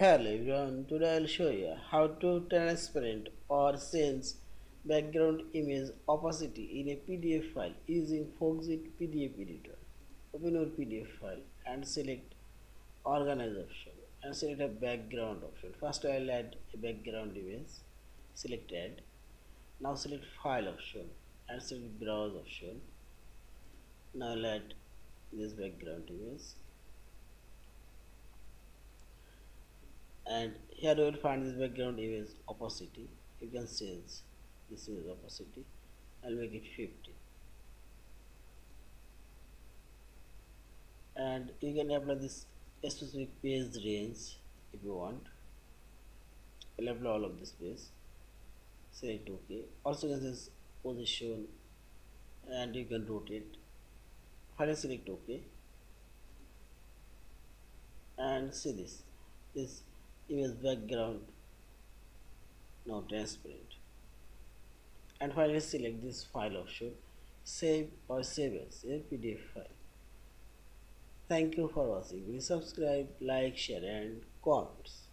Hello everyone, today I'll show you how to transparent or change background image opacity in a PDF file using Foxit PDF Editor. Open your PDF file and select Organize option and select a background option. First I'll add a background image. Select Add. Now select File option and select Browse option. Now I'll add this background image. And here you will find this background image opacity. You can change this image opacity. I'll make it 50, and you can apply this specific page range if you want. I'll apply all of this page. Select OK. Also you can this position and you can rotate. Finally select OK and see this image background now transparent. And finally select this file option, save or save as a PDF file. Thank you for watching. Please subscribe, like, share and comments.